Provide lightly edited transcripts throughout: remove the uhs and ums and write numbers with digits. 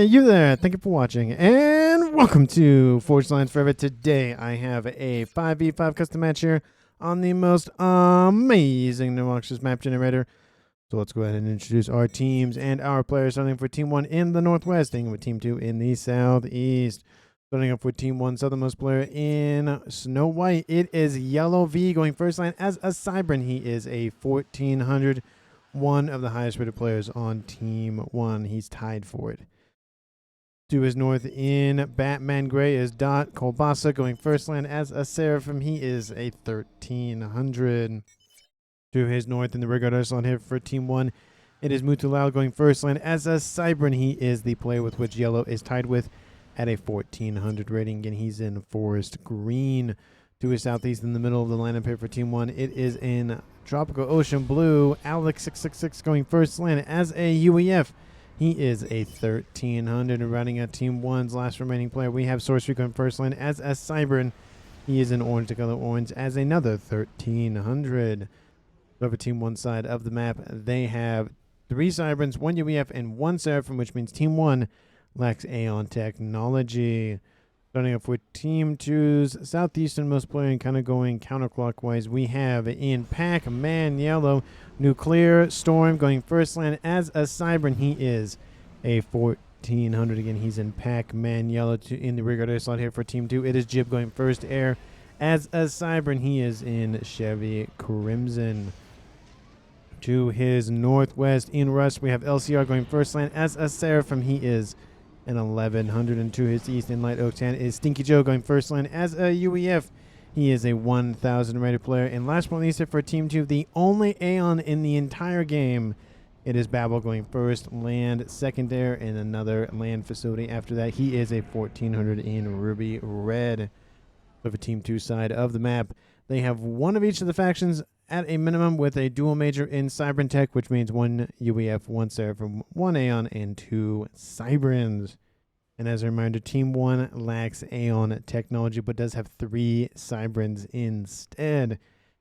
Hey, you there. Thank you for watching, and welcome to Forged Lines Forever. Today, I have a 5v5 custom match here on the most amazing Noxus map generator. So let's go ahead and introduce our teams and our players, starting for Team 1 in the Northwest, starting with Team 2 in the Southeast. Starting up with Team 1, southernmost player in Snow White, it is Yellow V going first line as a Cybran. He is a 1400, one of the highest rated players on Team 1. He's tied for it. To his north in Batman Gray is Dot Kolbasa going first line as a Seraphim. He is a 1300. To his north in the Rigard Echelon here for Team 1, it is Mutulal going first line as a Cybran. He is the player with which Yellow is tied with at a 1400 rating, and he's in Forest Green. To his southeast in the middle of the lineup here for Team 1, it is in Tropical Ocean Blue, Alex666 going first line as a UEF. He is a 1300, and rounding out Team 1's last remaining player, we have Sorcery going first line as a Cybran. He is in orange to color orange as another 1300. Over Team 1 side of the map, they have 3 Cybrans, 1 UEF, and 1 Seraphim, which means Team 1 lacks Aeon technology. Starting off with Team 2's southeasternmost player and kind of going counterclockwise, we have in Pac-Man Yellow, Nuclear Storm going first line as a Cybran. He is a 1400 again. He's in Pac-Man Yellow. In the Rigard slot here for Team 2, it is Jib going first air as a Cybran. He is in Chevy Crimson. To his northwest in Rust, we have LCR going first line as a Seraphim. He is an 1100, and to his east in Light Oak Town is Stinky Joe going first line as a UEF. He is a 1000 rated player. And last but not least for Team 2, the only Aeon in the entire game, it is Babel going first land, second air, and another land facility after that. He is a 1400 in Ruby Red. For the Team 2 side of the map, they have one of each of the factions at a minimum with a dual major in Cybran Tech, which means 1 UEF, 1 Seraphim, 1 Aeon, and 2 Cybrans. And as a reminder, Team 1 lacks Aeon technology, but does have 3 Cybrans instead.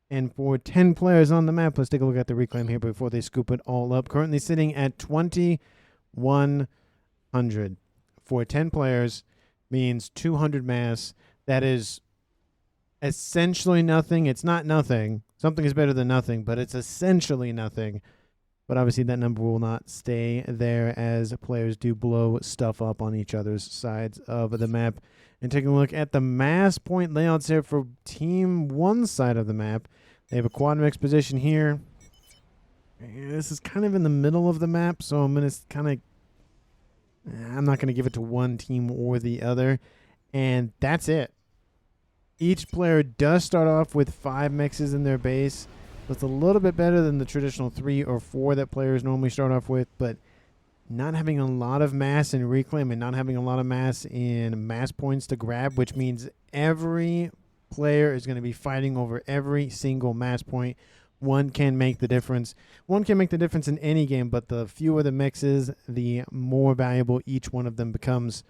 And for 10 players on the map, let's take a look at the reclaim here before they scoop it all up. Currently sitting at 2100. For 10 players means 200 mass. That is essentially nothing. It's not nothing. Something is better than nothing, but it's essentially nothing. But obviously that number will not stay there as players do blow stuff up on each other's sides of the map. And taking a look at the mass point layouts here for Team 1 side of the map, they have a quad mix position here. And this is kind of in the middle of the map, so I'm not going to give it to one team or the other. And that's it. Each player does start off with 5 mixes in their base. That's a little bit better than the traditional 3 or 4 that players normally start off with, but not having a lot of mass in reclaim and not having a lot of mass in mass points to grab, which means every player is going to be fighting over every single mass point. One can make the difference. One can make the difference in any game, but the fewer the mixes, the more valuable each one of them becomes.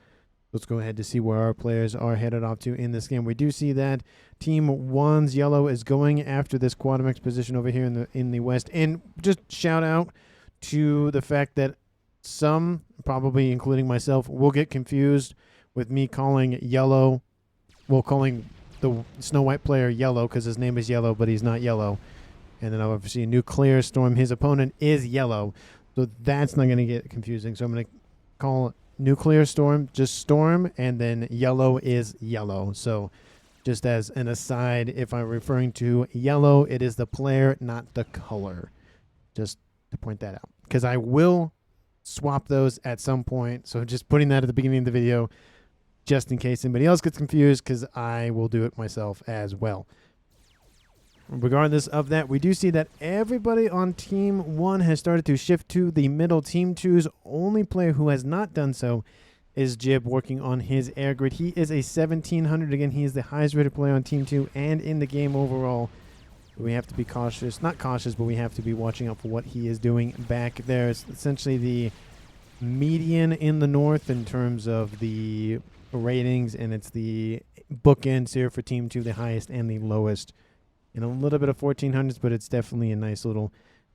Let's go ahead to see where our players are headed off to in this game. We do see that Team 1's Yellow is going after this Quadamix position over here in the west. And just shout out to the fact that some, probably including myself, will get confused with me calling Yellow, well, calling the Snow White player Yellow because his name is Yellow, but he's not Yellow. And then obviously Nuclear Storm, his opponent is Yellow. So that's not going to get confusing. So I'm going to call Nuclear Storm just Storm, and then Yellow is Yellow. So just as an aside, if I'm referring to Yellow, it is the player, not the color. Just to point that out, because I will swap those at some point. So just putting that at the beginning of the video, just in case anybody else gets confused, because I will do it myself as well. Regardless of that, we do see that everybody on Team 1 has started to shift to the middle. Team 2's only player who has not done so is Jib, working on his air grid. He is a 1700. Again, he is the highest rated player on Team 2 and in the game overall. We have to be cautious. Not cautious, but we have to be watching out for what he is doing back there. It's essentially the median in the north in terms of the ratings, and it's the bookends here for Team 2, the highest and the lowest. And a little bit of 1400s, but it's definitely a nice little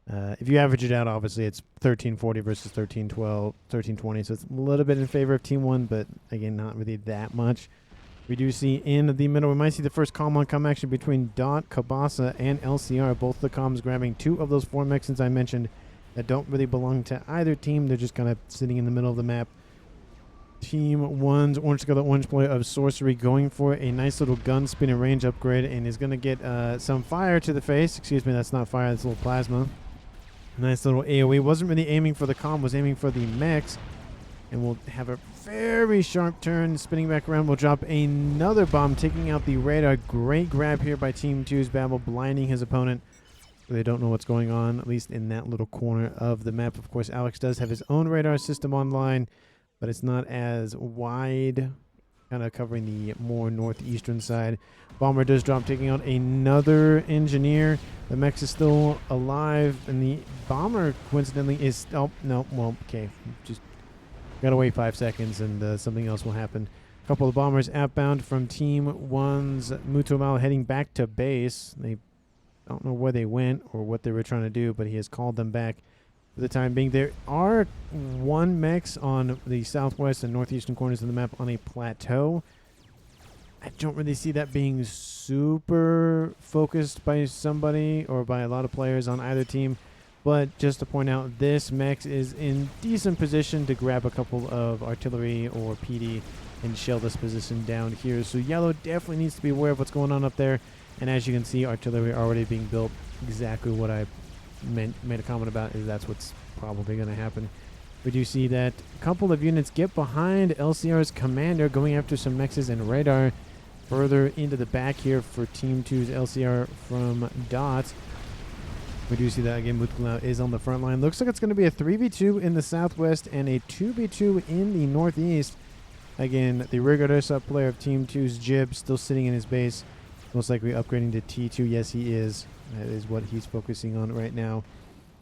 If you average it out, obviously it's 1340 versus 1312, 1320. So it's a little bit in favor of Team 1, but again, not really that much. We do see in the middle, we might see the first comm-on-comm action between Dot, Kabasa, and LCR. Both the comms grabbing 2 of those 4 Mechs I mentioned that don't really belong to either team. They're just kind of sitting in the middle of the map. Team 1's Orange Scarlet Orange player of Sorcery going for a nice little gun spin and range upgrade and is going to get some fire to the face. Excuse me, that's not fire, that's a little plasma. Nice little AoE. Wasn't really aiming for the comm, was aiming for the mechs. And we'll have a very sharp turn. Spinning back around, we'll drop another bomb, taking out the radar. Great grab here by Team 2's Babel, blinding his opponent. They don't know what's going on, at least in that little corner of the map. Of course, Alex does have his own radar system online, but it's not as wide, kind of covering the more northeastern side. Bomber does drop, taking out another engineer. The Mechs is still alive, and the bomber, coincidentally, is... Oh, no, well, okay. Just gotta wait 5 seconds, and something else will happen. A couple of bombers outbound from Team 1's Mutumal heading back to base. They don't know where they went or what they were trying to do, but he has called them back for the time being. There are 1 mechs on the southwest and northeastern corners of the map on a plateau. I don't really see that being super focused by somebody or by a lot of players on either team. But just to point out, this mech is in decent position to grab a couple of artillery or PD and shell this position down here. So yellow definitely needs to be aware of what's going on up there. And as you can see, artillery already being built. Exactly what I made a comment about is that's what's probably going to happen. We do see that a couple of units get behind LCR's commander, going after some mexes and radar further into the back here for Team 2's LCR from Dots. We do see that again. Mutkulau is on the front line. Looks like it's going to be a 3v2 in the southwest and a 2v2 in the northeast. Again, the Rigodosa player of Team 2's Jib still sitting in his base. Most likely upgrading to T2. Yes, he is. That is what he's focusing on right now.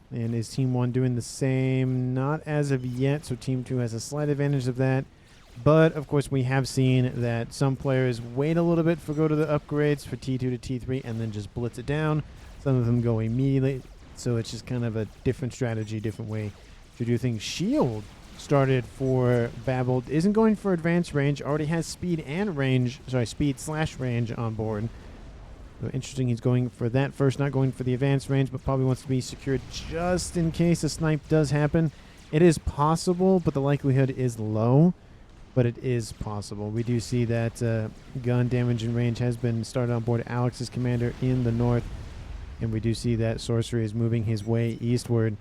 And is Team 1 doing the same? Not as of yet, so Team 2 has a slight advantage of that. But, of course, we have seen that some players wait a little bit for go to the upgrades for T2 to T3 and then just blitz it down. Some of them go immediately. So it's just kind of a different strategy, different way to do things. Shield started for Babel. Isn't going for advanced range. Already has speed and range. Sorry, speed/range on board. So interesting, he's going for that first, not going for the advanced range, but probably wants to be secured just in case a snipe does happen. It is possible, but the likelihood is low, but it is possible. We do see that gun damage and range has been started on board Alex's commander in the north, and we do see that Sorcery is moving his way eastward.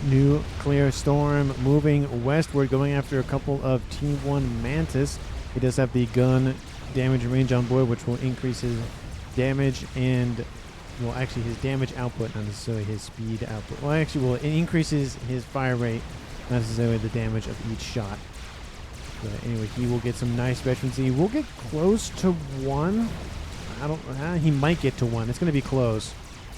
Nuclear Storm moving westward, going after a couple of Team 1 Mantis. He does have the gun damage range on board, which will increase his damage and, well, actually his damage output, not necessarily his speed output. Well, actually, well, it increases his fire rate, not necessarily the damage of each shot. But anyway, he will get some nice veterancy. We'll get close to 1. He might get to 1. It's going to be close.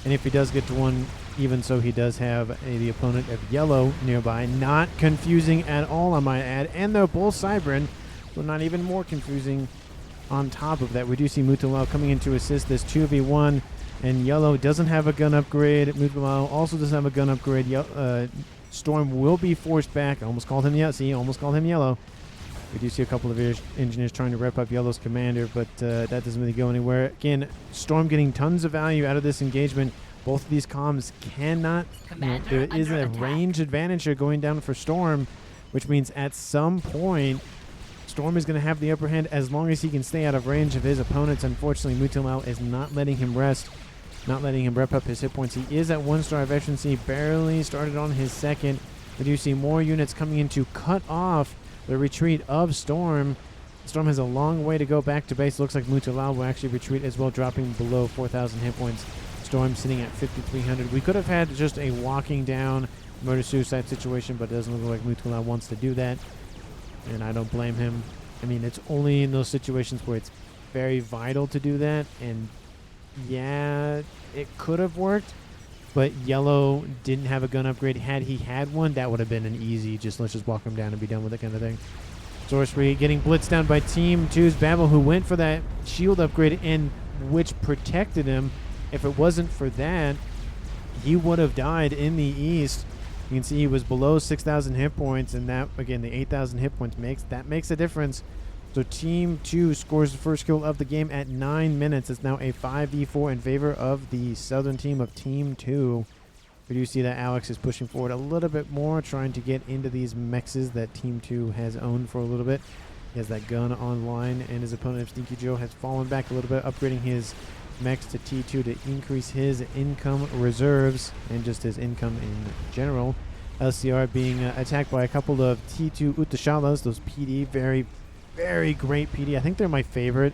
And if he does get to 1, even so, he does have the opponent of yellow nearby. Not confusing at all, I might add. And they're both Cybran. So not even more confusing on top of that. We do see Mutulau coming in to assist this 2v1, and yellow doesn't have a gun upgrade. Mutulau also doesn't have a gun upgrade. Storm will be forced back. I almost called him yellow. See, almost called him yellow. We do see a couple of engineers trying to rep up yellow's commander, but that doesn't really go anywhere. Again, Storm getting tons of value out of this engagement. Both of these comms cannot... there is a range advantage here going down for Storm, which means at some point... Storm is going to have the upper hand as long as he can stay out of range of his opponents. Unfortunately, Mutilal is not letting him rest, not letting him rep up his hit points. He is at 1-star veterancy, barely started on his second. We do see more units coming in to cut off the retreat of Storm. Storm has a long way to go back to base. Looks like Mutilal will actually retreat as well, dropping below 4,000 hit points. Storm sitting at 5,300. We could have had just a walking down murder-suicide situation, but it doesn't look like Mutilal wants to do that. And I don't blame him. I mean, it's only in those situations where it's very vital to do that. And yeah, it could have worked. But yellow didn't have a gun upgrade. Had he had one, that would have been an easy, let's just walk him down and be done with it kind of thing. Sorcery getting blitzed down by Team 2's Babel, who went for that shield upgrade and which protected him. If it wasn't for that, he would have died in the East. You can see he was below 6,000 hit points, and that, again, the 8,000 hit points makes a difference. So Team 2 scores the first kill of the game at 9 minutes. It's now a 5v4 in favor of the southern team of Team 2. We do see that Alex is pushing forward a little bit more, trying to get into these mexes that Team 2 has owned for a little bit. He has that gun online, and his opponent, Stinky Joe, has fallen back a little bit, upgrading his mechs to T2 to increase his income reserves and just his income in general. LCR being attacked by a couple of T2 Utashalas, those PD, very, very great PD. I think they're my favorite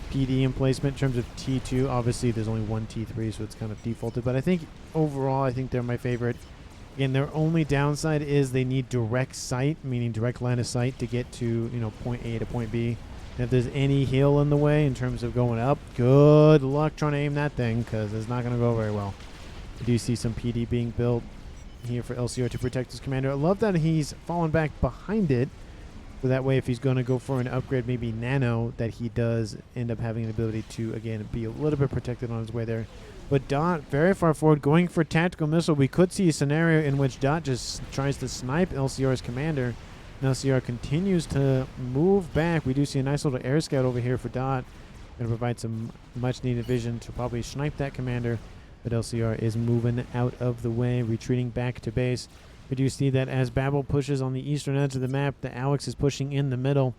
PD emplacement in terms of T2. Obviously, there's only one T3, so it's kind of defaulted. But I think overall, I think they're my favorite. Again, their only downside is they need direct sight, meaning direct line of sight to get to, you know, point A to point B. And if there's any hill in the way in terms of going up, good luck trying to aim that thing, because it's not going to go very well. I do see some PD being built here for LCR to protect his commander. I love that he's fallen back behind it. So that way, if he's going to go for an upgrade, maybe Nano, that he does end up having an ability to, again, be a little bit protected on his way there. But Dot, very far forward, going for tactical missile. We could see a scenario in which Dot just tries to snipe LCR's commander. And LCR continues to move back. We do see a nice little air scout over here for Dot. Going to provide some much-needed vision to probably snipe that commander. But LCR is moving out of the way, retreating back to base. We do see that as Babel pushes on the eastern edge of the map, the Alex is pushing in the middle.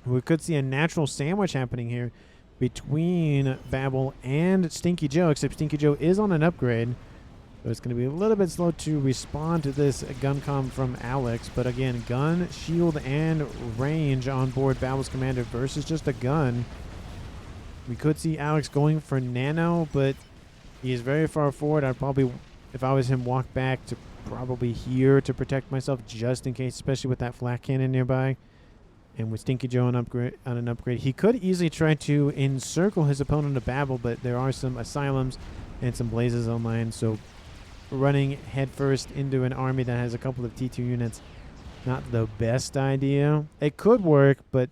We could see a natural sandwich happening here between Babel and Stinky Joe, except Stinky Joe is on an upgrade. So it's going to be a little bit slow to respond to this gun comm from Alex. But again, gun, shield, and range on board Babel's commander versus just a gun. We could see Alex going for Nano, but he is very far forward. I'd probably, if I was him, walk back to probably here to protect myself just in case, especially with that flak cannon nearby. And with Stinky Joe on an upgrade, he could easily try to encircle his opponent to Babel, but there are some asylums and some blazes online, so running headfirst into an army that has a couple of T2 units, not the best idea. It could work, but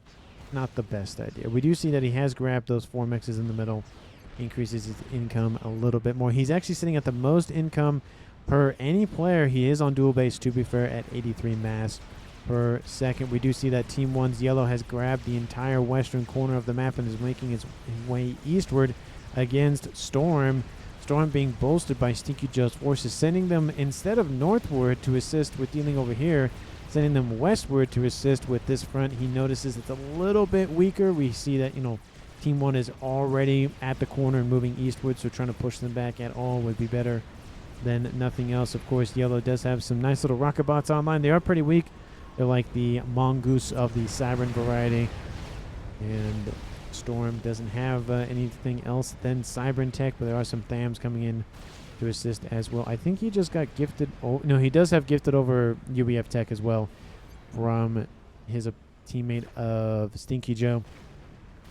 not the best idea. We do see that he has grabbed those 4 mexes in the middle, increases his income a little bit more. He's actually sitting at the most income per any player. He is on dual base, to be fair, at 83 mass per second. We do see that Team 1's yellow has grabbed the entire western corner of the map and is making his way eastward against Storm. Storm being bolstered by Stinky Joe's forces, sending them, instead of northward to assist with dealing over here, sending them westward to assist with this front. He notices it's a little bit weaker. We see that, you know, Team 1 is already at the corner and moving eastward, so trying to push them back at all would be better than nothing else. Of course, yellow does have some nice little rocket bots online. They are pretty weak. They're like the mongoose of the Siren variety. And Storm doesn't have anything else than Cybern Tech, but there are some Thams coming in to assist as well. I think he just got gifted. Oh, no, he does have gifted over UBF Tech as well from his teammate of Stinky Joe.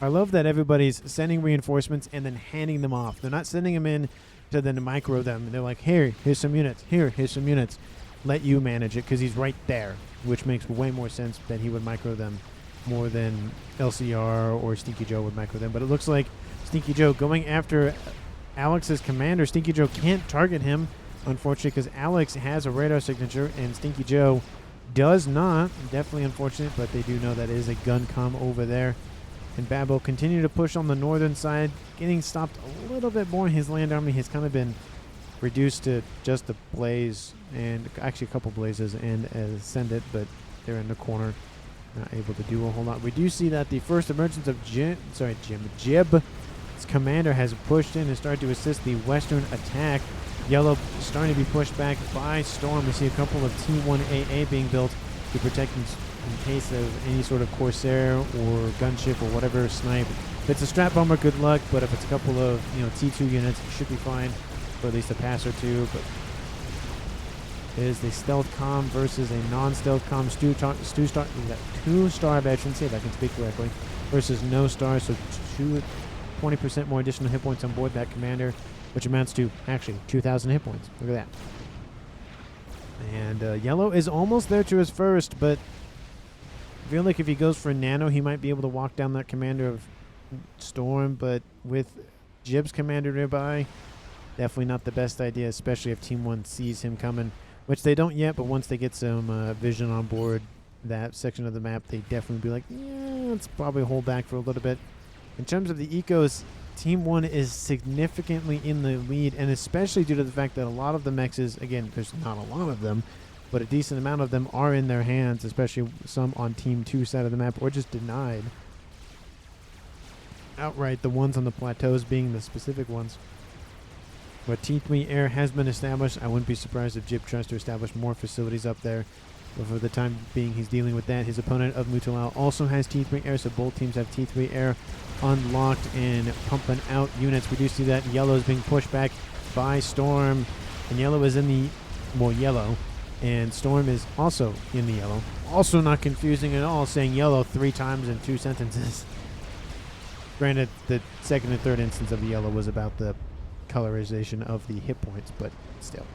I love that everybody's sending reinforcements and then handing them off. They're not sending them in to then micro them. They're like, here's some units. Here's some units. Let you manage it, because he's right there, which makes way more sense that he would micro them more than LCR or Stinky Joe would micro them. But it looks like Stinky Joe going after Alex's commander. Stinky Joe can't target him, unfortunately, because Alex has a radar signature and Stinky Joe does not. Definitely unfortunate, but they do know that is a gun comm over there. And Babel continue to push on the northern side, getting stopped a little bit more. His land army has kind of been reduced to just a blaze, and actually a couple blazes and Ascendant, but they're in the corner, not able to do a whole lot. We do see that the first emergence of Jib's commander has pushed in and started to assist the western attack. Yellow starting to be pushed back by Storm. We see a couple of T1AA being built to protect in case of any sort of Corsair or gunship or whatever snipe. If it's a strat bomber, good luck, but if it's a couple of T2 units, it should be fine for at least a pass or two. But it is the stealth comm versus a non-stealth comm two-star veteran, see if I can speak correctly, versus no star, so 20% more additional hit points on board that commander, which amounts to actually 2,000 hit points. Look at that. And yellow is almost there to his first, but I feel like if he goes for Nano, he might be able to walk down that commander of Storm, but with Jib's commander nearby. Definitely not the best idea, especially if Team 1 sees him coming, which they don't yet, but once they get some vision on board that section of the map, they definitely be like, yeah, let's probably hold back for a little bit. In terms of the ecos, Team 1 is significantly in the lead, and especially due to the fact that a lot of the mechs, again, there's not a lot of them, but a decent amount of them are in their hands, especially some on Team 2 side of the map, or just denied outright, the ones on the plateaus being the specific ones. But T3 Air has been established. I wouldn't be surprised if Jib tries to establish more facilities up there. But for the time being, he's dealing with that. His opponent of Mutalal also has T3 Air, so both teams have T3 Air unlocked and pumping out units. We do see that Yellow is being pushed back by Storm, and Yellow is in the, well, Yellow, and Storm is also in the Yellow. Also not confusing at all, saying Yellow 3 times in 2 sentences. Granted, the second and third instance of the Yellow was about the colorization of the hit points, but still.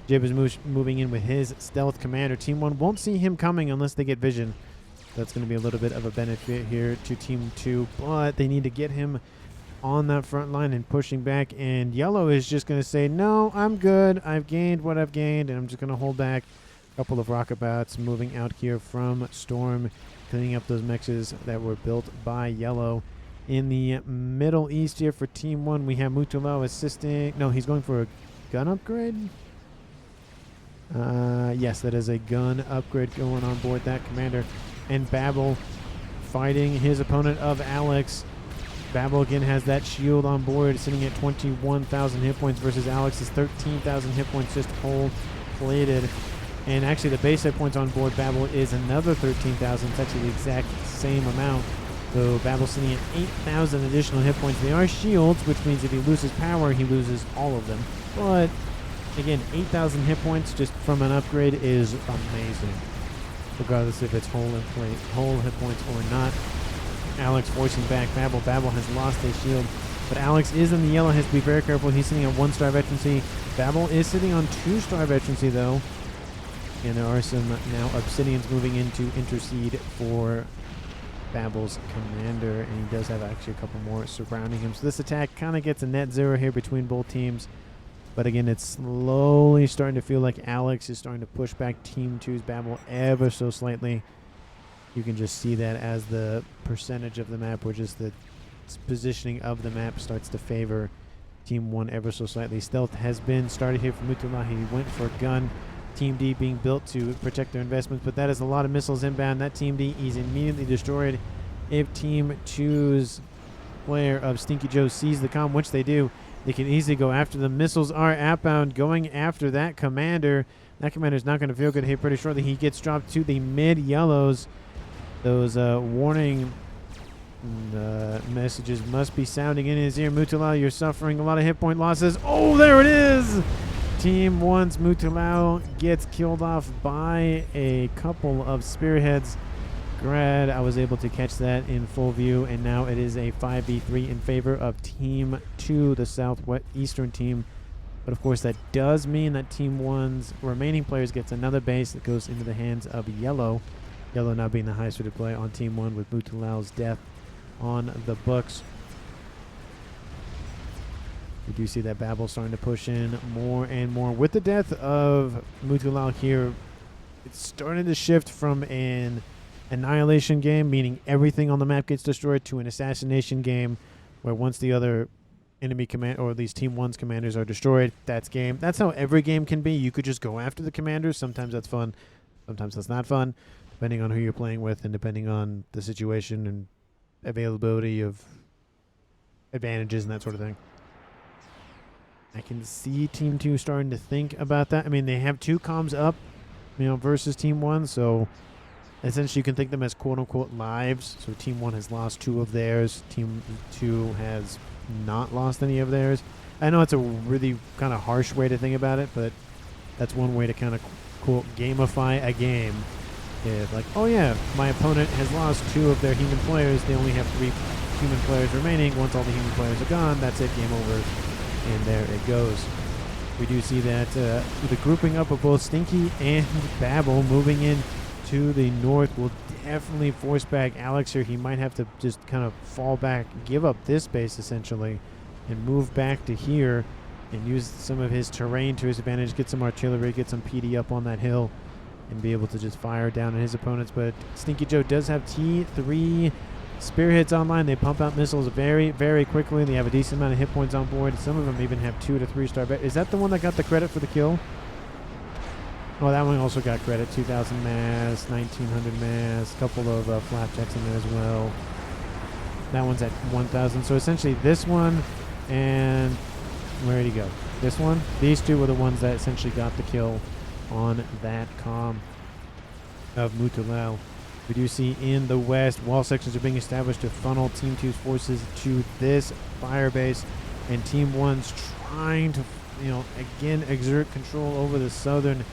Jib is moving in with his stealth commander. Team 1 won't see him coming unless they get vision. That's going to be a little bit of a benefit here to Team 2, but they need to get him on that front line and pushing back, and Yellow is just going to say, no, I'm good. I've gained what I've gained, and I'm just going to hold back. A couple of rockabouts moving out here from Storm, cleaning up those mexes that were built by Yellow. In the Middle East here for Team 1, we have Mutalal assisting. No, he's going for a gun upgrade. Yes, that is a gun upgrade going on board that commander. And Babel fighting his opponent of Alex. Babel again has that shield on board, sitting at 21,000 hit points versus Alex's 13,000 hit points, just whole-plated. And actually, the base hit points on board Babel is another 13,000. It's actually the exact same amount. So Babel's sitting at 8,000 additional hit points. They are shields, which means if he loses power, he loses all of them. But again, 8,000 hit points just from an upgrade is amazing, regardless if it's whole hit points or not. Alex forcing back Babel. Babel has lost his shield, but Alex is in the Yellow. Has to be very careful. He's sitting on 1-star veterancy. Babel is sitting on 2-star veterancy though, and there are some now Obsidians moving in to intercede for Babel's commander, and he does have actually a couple more surrounding him. So this attack kind of gets a net 0 here between both teams. But again, it's slowly starting to feel like Alex is starting to push back Team 2's Babel ever so slightly. You can just see that as the percentage of the map, or just the positioning of the map, starts to favor Team 1 ever so slightly. Stealth has been started here for Mutalal. He went for a gun. Team D being built to protect their investments, but that is a lot of missiles inbound. That Team D is immediately destroyed if Team 2's player of Stinky Joe sees the comm, which they do. They can easily go after them. Missiles are outbound, going after that commander. That commander's not going to feel good here pretty shortly. He gets dropped to the mid-yellows. Those warning messages must be sounding in his ear. Mutalal, you're suffering a lot of hit point losses. Oh, there it is! Team 1's Mutalal gets killed off by a couple of spearheads. Glad I was able to catch that in full view, and now it is a 5v3 in favor of Team 2, the southeastern team. But of course, that does mean that Team 1's remaining players gets another base that goes into the hands of Yellow. Yellow now being the highest rated play on Team 1 with Mutalal's death on the books. We do see that Babel starting to push in more and more. With the death of Mutalal here, it's starting to shift from an annihilation game, meaning everything on the map gets destroyed, to an assassination game, where once the other enemy command, or at least Team 1's commanders, are destroyed, that's game. That's how every game can be. You could just go after the commanders. Sometimes that's fun. Sometimes that's not fun, depending on who you're playing with and depending on the situation and availability of advantages and that sort of thing. I can see Team 2 starting to think about that. I mean, they have 2 comms up, versus Team 1, so essentially you can think them as quote-unquote lives. So Team 1 has lost 2 of theirs. Team 2 has not lost any of theirs. I know it's a really kind of harsh way to think about it, but that's one way to kind of, quote, gamify a game. It's like, oh yeah, my opponent has lost 2 of their human players. They only have 3 human players remaining. Once all the human players are gone, that's it, game over. And there it goes. We do see that the grouping up of both Stinky and Babel moving in to the north will definitely force back Alex here. He might have to just kind of fall back, give up this base essentially, and move back to here and use some of his terrain to his advantage, get some artillery, get some PD up on that hill, and be able to just fire down at his opponents. But Stinky Joe does have T3 spearheads online. They pump out missiles very, very quickly. They have a decent amount of hit points on board. Some of them even have 2 to 3 star. Is that the one that got the credit for the kill? Oh, that one also got credit. 2,000 mass, 1,900 mass, a couple of flapjacks in there as well. That one's at 1,000. So essentially this one and where did he go? This one? These two were the ones that essentially got the kill on that comm of Mutulal. We do see in the west, wall sections are being established to funnel Team 2's forces to this fire base, and Team 1's trying to, again, exert control over the southern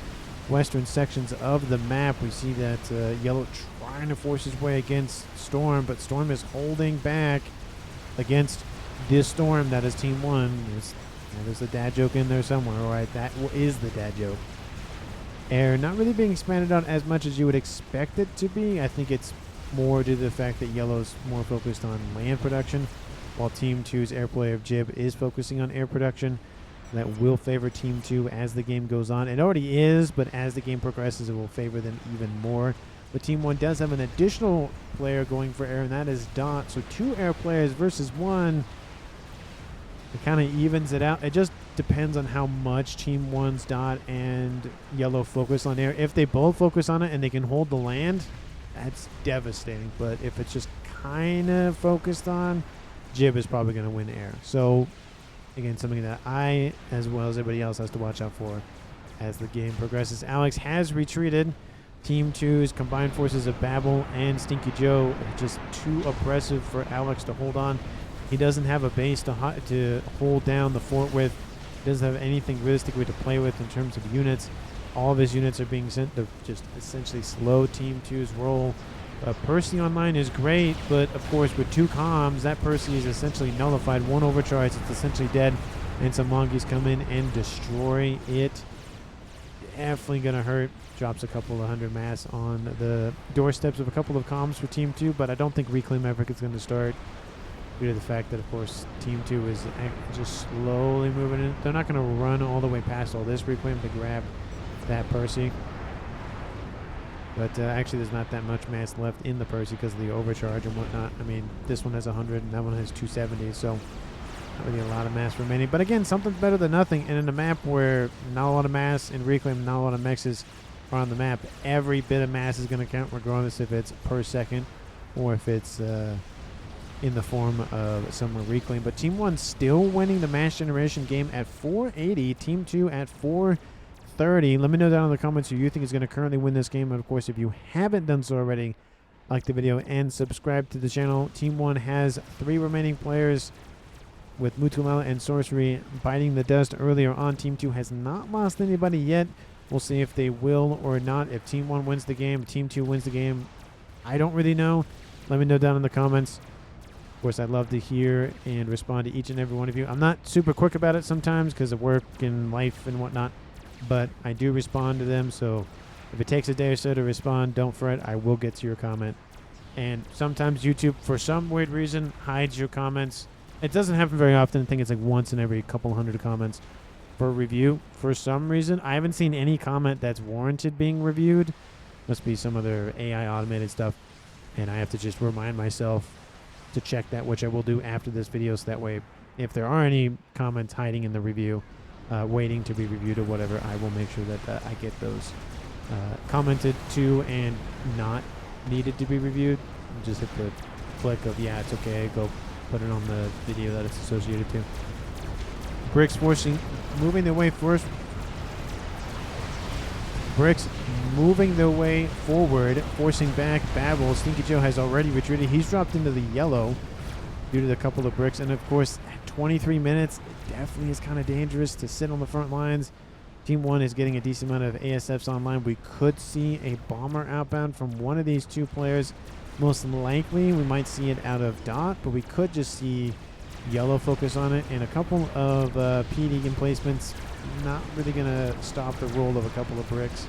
western sections of the map. We see that Yellow trying to force his way against Storm, but Storm is holding back against this Storm that is Team 1. There's a dad joke in there somewhere, right? That is the dad joke. Air not really being expanded on as much as you would expect it to be. I think it's more due to the fact that Yellow's more focused on land production, while Team 2's airplay of Jib is focusing on air production. That will favor Team 2 as the game goes on. It already is, but as the game progresses, it will favor them even more. But Team 1 does have an additional player going for air, and that is Dot. So 2 air players versus 1. It kind of evens it out. It just depends on how much Team 1's Dot and Yellow focus on air. If they both focus on it and they can hold the land, that's devastating. But if it's just kind of focused on, Jib is probably going to win air. So, again, something that I, as well as everybody else, has to watch out for as the game progresses. Alex has retreated. Team 2's combined forces of Babel and Stinky Joe are just too oppressive for Alex to hold on. He doesn't have a base to hold down the fort with. He doesn't have anything realistically to play with in terms of units. All of his units are being sent to just essentially slow Team 2's roll. Percy online is great, but of course with 2 comms, that Percy is essentially nullified. 1 overcharge, it's essentially dead, and some monkeys come in and destroy it. Definitely going to hurt. Drops a couple of 100 mass on the doorsteps of a couple of comms for Team 2, but I don't think Reclaim Epic is going to start, due to the fact that, of course, Team 2 is just slowly moving in. They're not going to run all the way past all this Reclaim to grab that Percy. But actually, there's not that much mass left in the Percy because of the overcharge and whatnot. I mean, this one has 100 and that one has 270, so not really a lot of mass remaining. But again, something's better than nothing. And in a map where not a lot of mass in Reclaim, not a lot of mexes are on the map, every bit of mass is going to count, regardless if it's per second or if it's in the form of some Reclaim. But Team 1 still winning the mass generation game at 480. Team 2 at 430. Let me know down in the comments who you think is going to currently win this game. And of course, if you haven't done so already, like the video and subscribe to the channel. Team 1 has 3 remaining players, with Mutulala and Sorcery biting the dust earlier on. Team 2 has not lost anybody yet. We'll see if they will or not. If Team 1 wins the game, Team 2 wins the game, I don't really know. Let me know down in the comments. Of course, I'd love to hear and respond to each and every one of you. I'm not super quick about it sometimes because of work and life and whatnot, but I do respond to them. So if it takes a day or so to respond, don't fret. I will get to your comment. And sometimes YouTube, for some weird reason, hides your comments. It doesn't happen very often. I think it's like once in every couple hundred comments for review. For some reason, I haven't seen any comment that's warranted being reviewed. Must be some other AI automated stuff. And I have to just remind myself to check that, which I will do after this video, so that way if there are any comments hiding in the review, waiting to be reviewed or whatever, I will make sure that I get those commented to and not needed to be reviewed. Just hit the click of, yeah, it's okay, go put it on the video that it's associated to. Bricks moving their way first. Bricks moving their way forward, forcing back Babel. Stinky Joe has already retreated. He's dropped into the yellow due to the couple of bricks. And, of course, at 23 minutes, it definitely is kind of dangerous to sit on the front lines. Team 1 is getting a decent amount of ASFs online. We could see a bomber outbound from one of these 2 players. Most likely, we might see it out of Dot, but we could just see Yellow focus on it. And a couple of PD emplacements, not really going to stop the roll of a couple of bricks.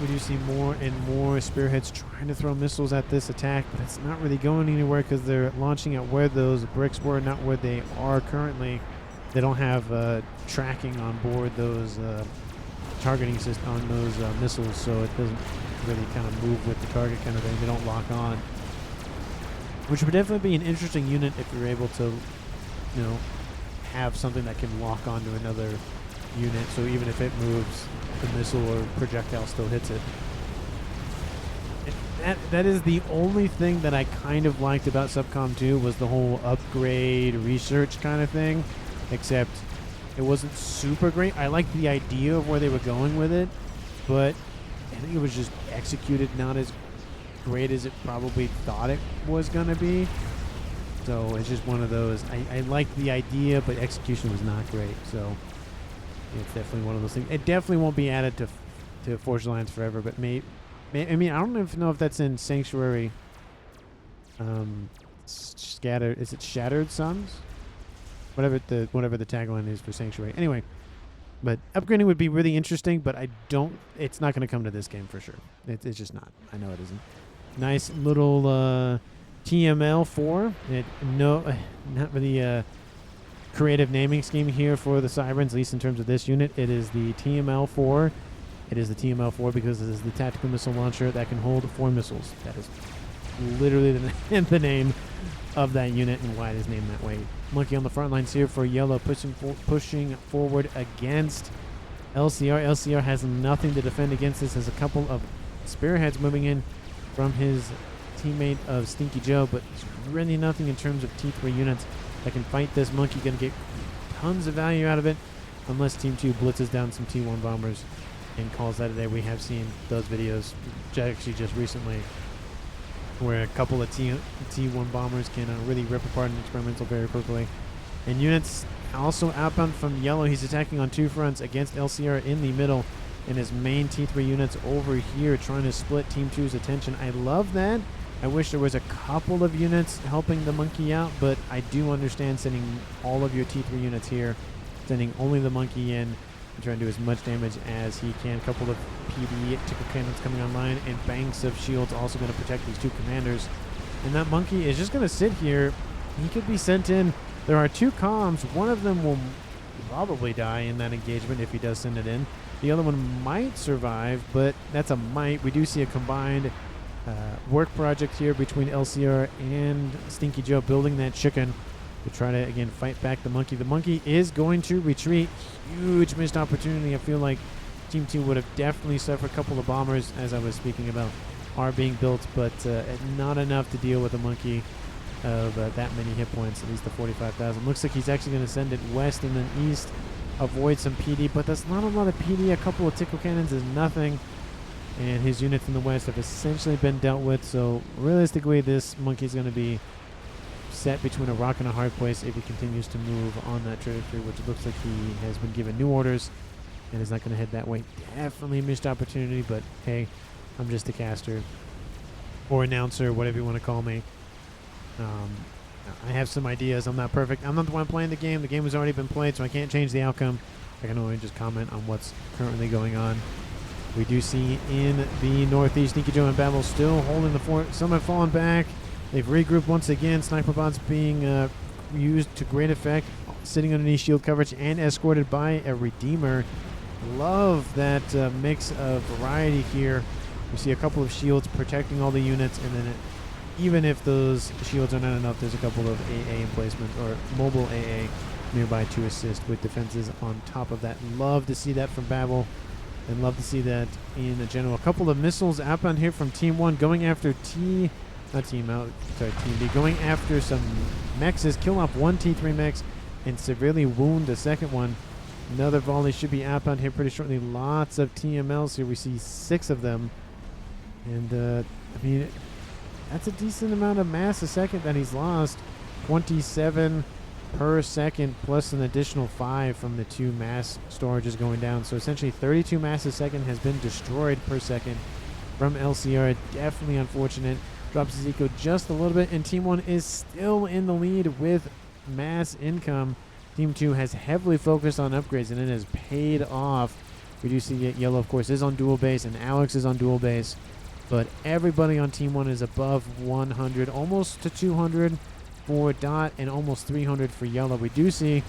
We do see more and more spearheads trying to throw missiles at this attack, but it's not really going anywhere because they're launching at where those bricks were, not where they are currently. They don't have tracking on board those targeting system on those missiles, so it doesn't really kind of move with the target kind of thing. They don't lock on, which would definitely be an interesting unit if you're able to, you know, have something that can lock onto another unit, so even if it moves, the missile or projectile still hits it. That is the only thing that I kind of liked about Subcom 2 was the whole upgrade research kind of thing, except it wasn't super great. I liked the idea of where they were going with it, but I think it was just executed not as great as it probably thought it was going to be. So it's just one of those. I liked the idea, but execution was not great. So it's definitely one of those things. It definitely won't be added to Forged Alliance forever, but I mean, I don't even know if that's in Sanctuary. Scattered. Is it Shattered Suns? Whatever the tagline is for Sanctuary. Anyway, but upgrading would be really interesting, but it's not going to come to this game for sure. It's just not. I know it isn't. Nice little TML4. Not really creative naming scheme here for the Sirens, at least in terms of this unit. It is the TML4. It is the TML4 because it is the tactical missile launcher that can hold 4 missiles. That is literally the name of that unit and why it is named that way. Monkey on the front lines here for Yellow, pushing forward against LCR. LCR has nothing to defend against this. Has a couple of spearheads moving in from his teammate of Stinky Joe, but there's really nothing in terms of T3 units that can fight this. Monkey going to get tons of value out of it unless Team 2 blitzes down some T1 bombers and calls that a day. We have seen those videos actually just recently where a couple of T1 bombers can really rip apart an experimental very quickly. And units also outbound from Yellow. He's attacking on 2 fronts against LCR in the middle, and his main T3 units over here trying to split Team 2's attention. I love that. I wish there was a couple of units helping the Monkey out, but I do understand sending all of your T3 units here, sending only the Monkey in, and trying to do as much damage as he can. A couple of PD tickle cannons coming online, and banks of shields also going to protect these 2 commanders. And that Monkey is just going to sit here. He could be sent in. There are 2 comms. One of them will probably die in that engagement if he does send it in. The other one might survive, but that's a might. We do see a combined work project here between LCR and Stinky Joe building that chicken to try to, again, fight back the Monkey. The Monkey is going to retreat. Huge missed opportunity. I feel like Team 2 would have definitely suffered. A couple of bombers, as I was speaking about, are being built, but not enough to deal with a Monkey of that many hit points, at least the 45,000. Looks like he's actually going to send it west and then east, avoid some PD, but that's not a lot of PD. A couple of tickle cannons is nothing. And his units in the west have essentially been dealt with, so realistically this Monkey is going to be set between a rock and a hard place if he continues to move on that trajectory, which it looks like he has been given new orders and is not going to head that way. Definitely a missed opportunity, but hey, I'm just a caster or announcer, whatever you want to call me. I have some ideas. I'm not perfect. I'm not the one playing the game. The game has already been played, so I can't change the outcome. I can only just comment on what's currently going on. We do see in the northeast, Stinky Joe and Babel still holding the fort. Some have fallen back. They've regrouped once again. Sniper bots being used to great effect, sitting underneath shield coverage and escorted by a Redeemer. Love that mix of variety here. We see a couple of shields protecting all the units, and then even if those shields are not enough, there's a couple of AA emplacement or mobile AA nearby to assist with defenses on top of that. Love to see that from Babel. And love to see that in the general. A couple of missiles outbound here from Team 1 going after Team B, going after some mechs, kill off 1 T3 mechs and severely wound the second one. Another volley should be outbound here pretty shortly. Lots of TMLs here. We see 6 of them. And, I mean, that's a decent amount of mass a second that he's lost. 27 per second plus an additional 5 from the 2 mass storages going down. So essentially 32 mass a second has been destroyed per second from LCR. Definitely unfortunate. Drops his eco just a little bit, and Team 1 is still in the lead with mass income. Team 2 has heavily focused on upgrades, and it has paid off. We do see Yellow, of course, is on dual base, and Alex is on dual base. But everybody on Team 1 is above 100, almost to 200 for Dot, and almost 300 for Yellow. We do see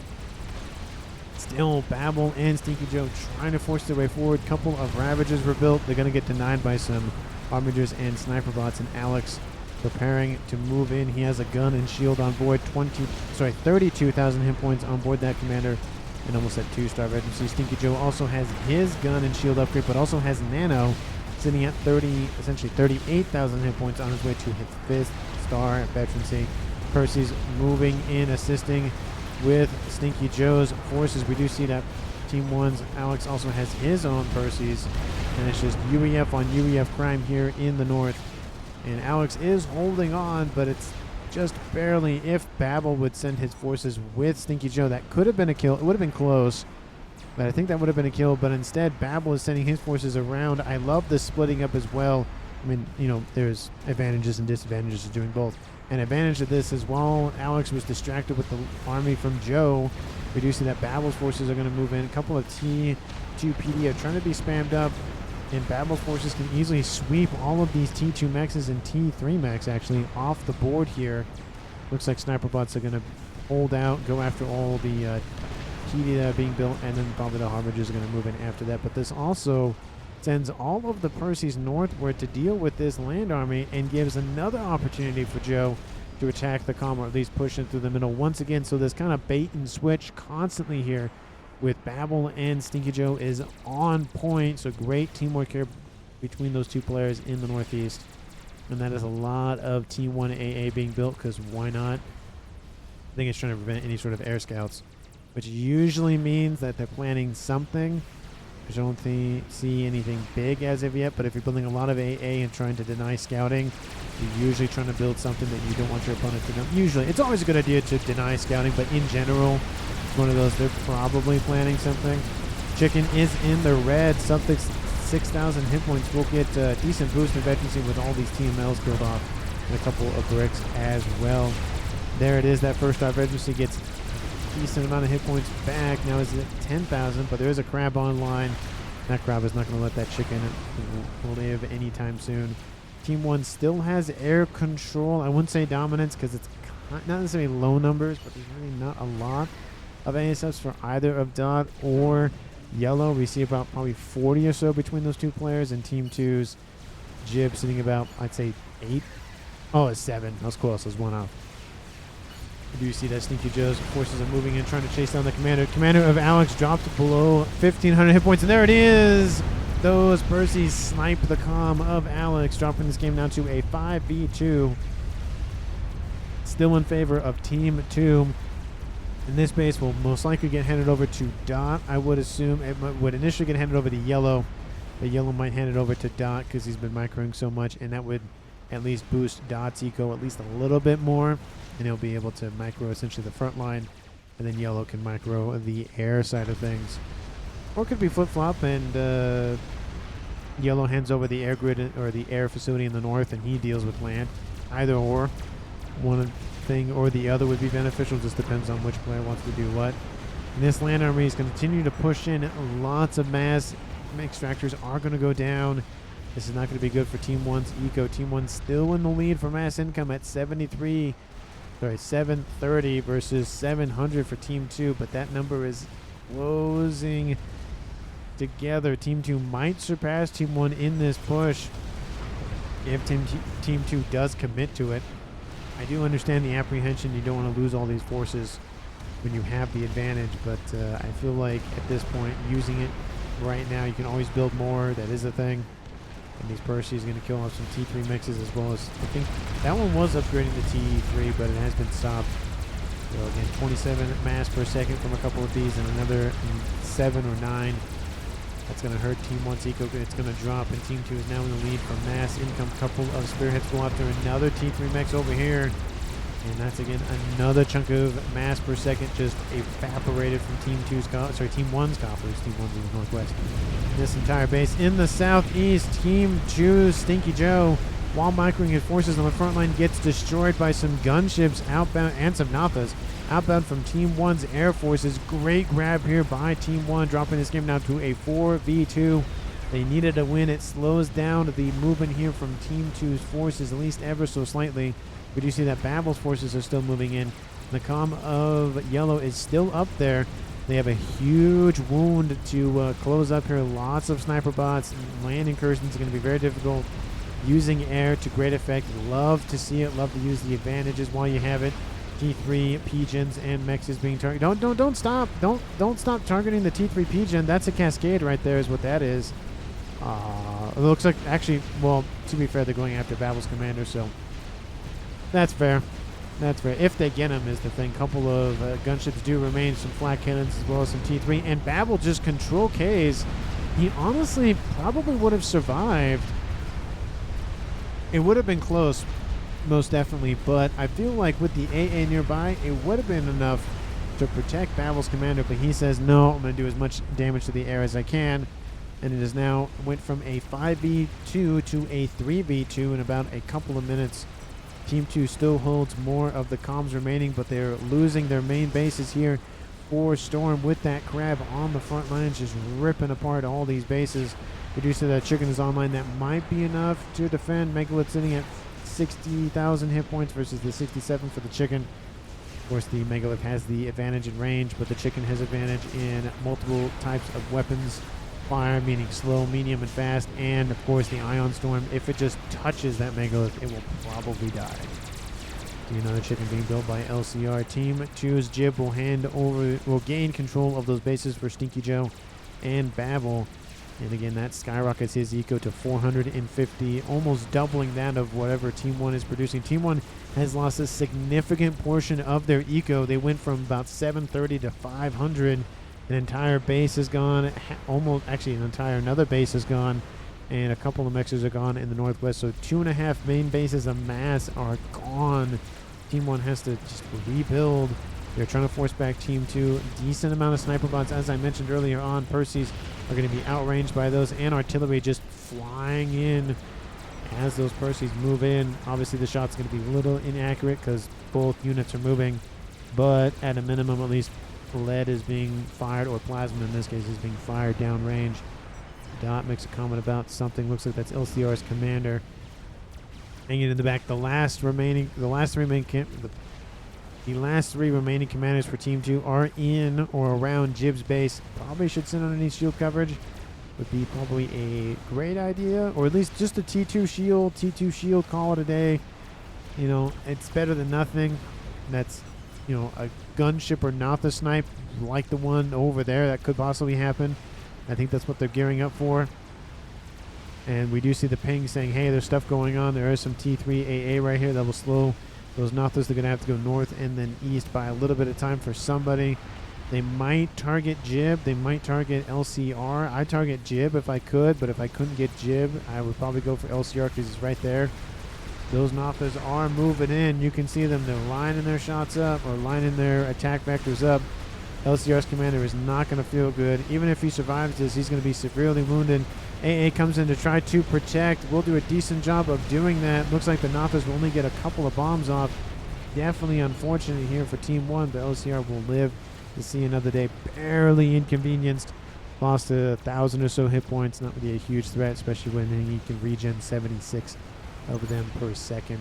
still Babel and Stinky Joe trying to force their way forward. Couple of Ravagers were built. They're going to get denied by some Armigers and Sniper Bots, and Alex preparing to move in. He has a gun and shield on board. 32,000 hit points on board that commander, and almost at 2-star Regency. Stinky Joe also has his gun and shield upgrade, but also has Nano, sitting at essentially 38,000 hit points on his way to his 5th star veterancy. Percy's moving in, assisting with Stinky Joe's forces. We do see that Team 1's Alex also has his own Percy's, and it's just UEF on UEF crime here in the north. And Alex is holding on, but it's just barely. If Babel would send his forces with Stinky Joe, that could have been a kill. It would have been close, but I think that would have been a kill. But instead, Babel is sending his forces around. I love the splitting up as well. I mean, you know, there's advantages and disadvantages to doing both. An advantage of this is while Alex was distracted with the army from Joe, we do see that Babel's forces are going to move in. A couple of T2 PD are trying to be spammed up, and Babel's forces can easily sweep all of these T2 mechs and T3 mechs actually off the board here. Looks like Sniper Bots are going to hold out, go after all the PD that are being built, and then probably the Harbingers are going to move in after that. But this also sends all of the Percys northward to deal with this land army, and gives another opportunity for Joe to attack the comm, or at least push it through the middle once again. So this kind of bait and switch constantly here with Babel and Stinky Joe is on point. So great teamwork here between those two players in the northeast. And that is a lot of T1 AA being built, because why not? I think it's trying to prevent any sort of air scouts, which usually means that they're planning something. I don't see anything big as of yet, but if you're building a lot of AA and trying to deny scouting, you're usually trying to build something that you don't want your opponent to know. Usually, it's always a good idea to deny scouting, but in general, it's one of those, they're probably planning something. Chicken is in the red. Something 6,000 hit points. Will get a decent boost in veterancy with all these TMLs killed off, and a couple of bricks as well. There it is. That first star veterancy gets decent amount of hit points back. Now is it 10,000, but there is a crab online. That crab is not going to let that chicken live anytime soon. Team 1 still has air control. I wouldn't say dominance, because it's not necessarily low numbers, but there's really not a lot of ASFs for either of Dot or Yellow. We see about probably 40 or so between those two players, and Team 2's Jib sitting about, I'd say, 8. Oh, it's 7. That was close. It was 1 off. You do see that Stinky Joe's forces are moving in, trying to chase down the commander. Commander of Alex dropped below 1,500 hit points, and there it is! Those Percys snipe the comm of Alex, dropping this game down to a 5v2. Still in favor of Team 2. And this base will most likely get handed over to Dot. I would assume it would initially get handed over to Yellow, but Yellow might hand it over to Dot because he's been microing so much, and that would at least boost Dot's eco at least a little bit more. And he'll be able to micro essentially the front line, and then Yellow can micro the air side of things. Or it could be flip-flop, and Yellow hands over the air grid or the air facility in the north, and he deals with land. Either or, one thing or the other would be beneficial. Just depends on which player wants to do what. And this land army is going to continue to push in lots of mass. Extractors are going to go down. This is not going to be good for Team 1's eco. Team 1 still in the lead for mass income at 730 versus 700 for Team 2, but that number is closing together. Team 2 might surpass Team 1 in this push if Team 2 does commit to it. I do understand the apprehension. You don't want to lose all these forces when you have the advantage, but I feel like at this point, using it right now, you can always build more. That is a thing. And these Percy is going to kill off some T3 mixes, as well as, I think that one was upgrading to T3, but it has been stopped. So again, 27 mass per second from a couple of these, and another 7 or 9. That's going to hurt Team 1's eco. It's going to drop, and Team 2 is now in the lead from mass income. Couple of spearheads go after another T3 mechs over here. And that's again another chunk of mass per second just evaporated from Team 1's coffers. Team 1's in the northwest. This entire base in the southeast, Team 2's Stinky Joe, while microing his forces on the front line, gets destroyed by some gunships outbound and some Nathas. outbound from Team 1's Air Forces. Great grab here by Team 1, dropping this game down to a 4v2. They needed a win. It slows down the movement here from Team 2's forces, at least ever so slightly. We do see that Babel's forces are still moving in. The comm of Yellow is still up there. They have a huge wound to close up here. Lots of sniper bots. Land incursions are going to be very difficult. Using air to great effect. Love to see it. Love to use the advantages while you have it. T3 Pigeons and Mechs is being targeted. Don't stop. Don't stop targeting the T3 Pigeon. That's a cascade right there is what that is. It looks like, actually, well, to be fair, they're going after Babel's commander, so that's fair. That's fair. If they get him is the thing. Couple of gunships do remain, some flak cannons as well as some T3, and Babel just control Ks. He honestly probably would have survived. It would have been close, most definitely, but I feel like with the AA nearby, it would have been enough to protect Babel's commander, but he says, no, I'm going to do as much damage to the air as I can. And it has now went from a 5v2 to a 3v2 in about a couple of minutes. Team 2 still holds more of the comms remaining, but they're losing their main bases here for Storm with that crab on the front lines, just ripping apart all these bases. We do see that chicken is online. That might be enough to defend. Megalith sitting at 60,000 hit points versus the 67 for the chicken. Of course, the Megalith has the advantage in range, but the chicken has advantage in multiple types of weapons. Fire, meaning slow, medium, and fast, and of course the Ion Storm. If it just touches that Megalith, it will probably die. See another chicken being built by LCR. Team 2's Jib will gain control of those bases for Stinky Joe and Babel. And again, that skyrockets his eco to 450, almost doubling that of whatever Team 1 is producing. Team 1 has lost a significant portion of their eco. They went from about 730 to 500. An entire base is gone, another base is gone, and a couple of mexers are gone in the northwest. So 2.5 main bases of mass are gone. Team 1 has to just rebuild. They're trying to force back Team 2. Decent amount of sniper bots, as I mentioned earlier on. Percy's are going to be outranged by those, and artillery just flying in as those Percy's move in. Obviously, the shot's going to be a little inaccurate because both units are moving, but at a minimum, at least, lead is being fired, or plasma in this case is being fired downrange. Dot makes a comment about something. Looks like that's LCR's commander hanging in the back. The last three remaining commanders for Team 2 are in or around Jib's base. Probably should sit underneath shield coverage. Would be probably a great idea, or at least just a T2 shield, call it a day. You know, it's better than nothing. That's, you know, a gunship or not the snipe like the one over there. That could possibly happen. I think that's what they're gearing up for. And we do see the ping saying, hey, there's stuff going on. There is some T3 AA right here that will slow those Nothos. They're going to have to go north and then east by a little bit of time for somebody. They might target Jib. They might target LCR. I target Jib if I could, but if I couldn't get Jib, I would probably go for LCR because he's right there. Those Nothos are moving in. You can see them. They're lining their shots up or lining their attack vectors up. LCR's commander is not going to feel good. Even if he survives this, he's going to be severely wounded. AA comes in to try to protect. We'll do a decent job of doing that. Looks like the Nothos will only get a couple of bombs off. Definitely unfortunate here for Team 1, but LCR will live to see another day. Barely inconvenienced. Lost 1,000 or so hit points. Not really a huge threat, especially when he can regen 76 of them per second.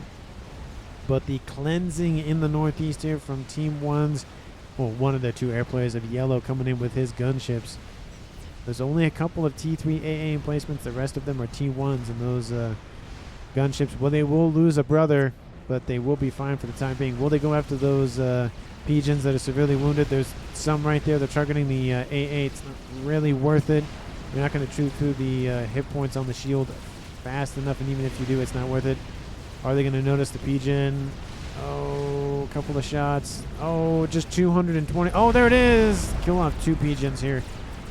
But the cleansing in the northeast here from Team 1's, well, one of the two air players of Yellow coming in with his gunships. There's only a couple of T3 AA emplacements. The rest of them are T1s, and those gunships, well, they will lose a brother, but they will be fine for the time being. Will they go after those pigeons that are severely wounded? There's some right there. They're targeting the AA. It's not really worth it. You're not going to chew through the hit points on the shield fast enough, and even if you do, it's not worth it. Are they going to notice the pigeon? Oh, a couple of shots. Oh, just 220. Oh, there it is. Kill off 2 pigeons here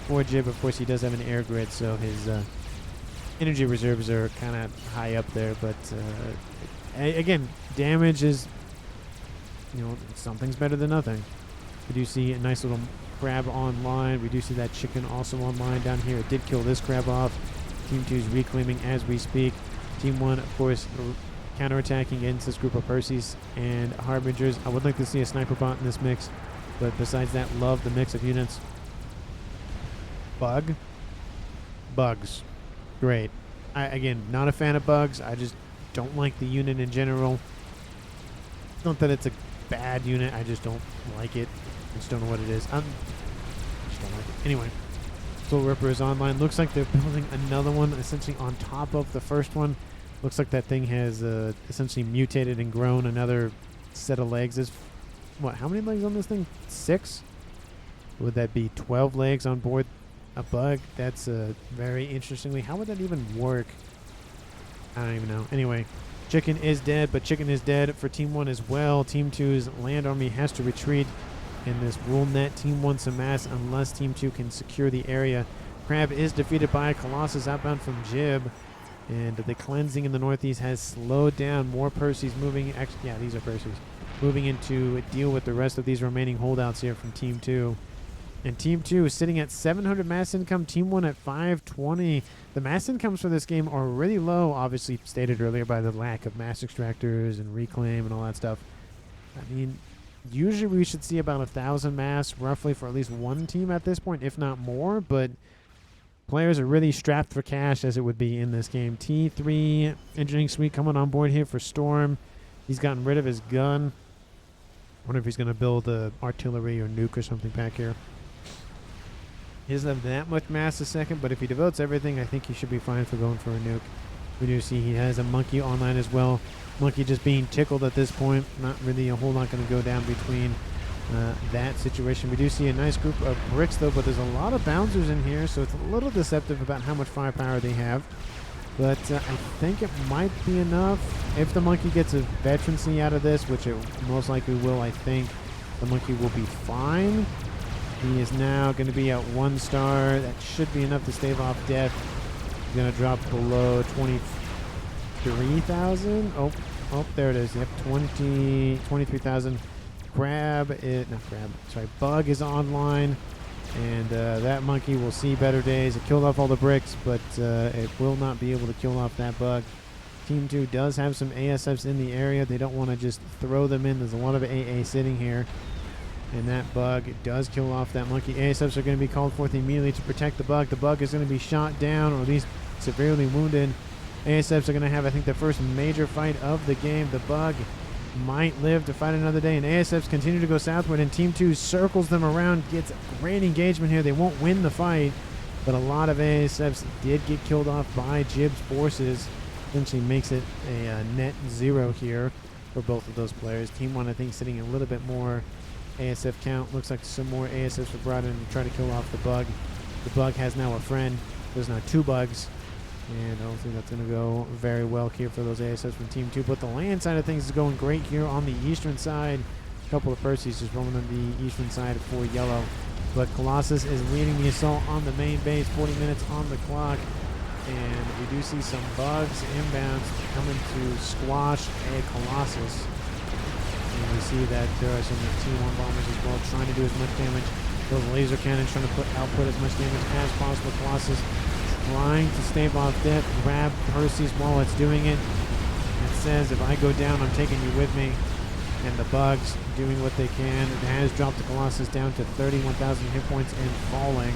for Jib. Of course, he does have an air grid, so his energy reserves are kind of high up there. But again, damage is, you know, something's better than nothing. We do see a nice little crab online. We do see that chicken also online down here. It did kill this crab off. Team 2 is reclaiming as we speak. Team 1, of course, counterattacking against this group of Percies and Harbingers. I would like to see a sniper bot in this mix, but besides that, love the mix of units. Bugs. Great. Again, not a fan of bugs. I just don't like the unit in general. Not that it's a bad unit, I just don't like it. I just don't know what it is. I just don't like it. Anyway, Soul Ripper is online. Looks like they're building another one essentially on top of the first one. Looks like that thing has essentially mutated and grown another set of legs. There's, what, how many legs on this thing? 6? Would that be 12 legs on board a bug? That's very interestingly. How would that even work? I don't even know. Anyway, Chicken is dead, but Chicken is dead for Team 1 as well. Team 2's land army has to retreat, and this will net Team 1 some mass unless Team 2 can secure the area. Crab is defeated by a Colossus outbound from Jib, and the cleansing in the northeast has slowed down. More Percies moving. Actually, yeah, these are Percies. Moving in to deal with the rest of these remaining holdouts here from Team 2. And Team 2 is sitting at 700 mass income. Team 1 at 520. The mass incomes for this game are really low, obviously stated earlier by the lack of mass extractors and reclaim and all that stuff. I mean, usually we should see about 1,000 mass roughly for at least one team at this point, if not more. But players are really strapped for cash, as it would be in this game. T3 Engineering Suite coming on board here for Storm. He's gotten rid of his gun. Wonder if he's going to build artillery or nuke or something back here. He doesn't have that much mass a second, but if he devotes everything, I think he should be fine for going for a nuke. We do see he has a Monkey online as well. Monkey just being tickled at this point. Not really a whole lot going to go down between that situation. We do see a nice group of bricks, though, but there's a lot of bouncers in here, so it's a little deceptive about how much firepower they have. But I think it might be enough. If the Monkey gets a veterancy out of this, which it most likely will, I think the Monkey will be fine. He is now going to be at 1 star. That should be enough to stave off death. He's going to drop below 23,000. Oh, there it is. Yep, 23,000. Bug is online. And that Monkey will see better days. It killed off all the bricks, but it will not be able to kill off that Bug. Team 2 does have some ASFs in the area. They don't want to just throw them in. There's a lot of AA sitting here. And that Bug does kill off that Monkey. ASFs are going to be called forth immediately to protect the Bug. The Bug is going to be shot down, or at least severely wounded. ASFs are going to have, I think, the first major fight of the game. The Bug might live to fight another day, and ASFs continue to go southward, and Team 2 circles them around, gets great engagement here. They won't win the fight, but a lot of ASFs did get killed off by Jib's forces. Essentially makes it a net 0 here for both of those players. Team 1, I think, sitting a little bit more ASF count. Looks like some more ASFs were brought in to try to kill off the Bug. The Bug has now a friend. There's now 2 Bugs. And I don't think that's going to go very well here for those ASFs from Team 2. But the land side of things is going great here on the eastern side. A couple of Percies just rolling on the eastern side for yellow. But Colossus is leading the assault on the main base. 40 minutes on the clock. And we do see some Bugs inbounds coming to squash a Colossus. And we see that there are some T1 bombers as well trying to do as much damage. Those laser cannons trying to output as much damage as possible. Colossus trying to stave off death, grab Perseus while it's doing it. It says, if I go down, I'm taking you with me. And the Bugs doing what they can. It has dropped the Colossus down to 31,000 hit points and falling.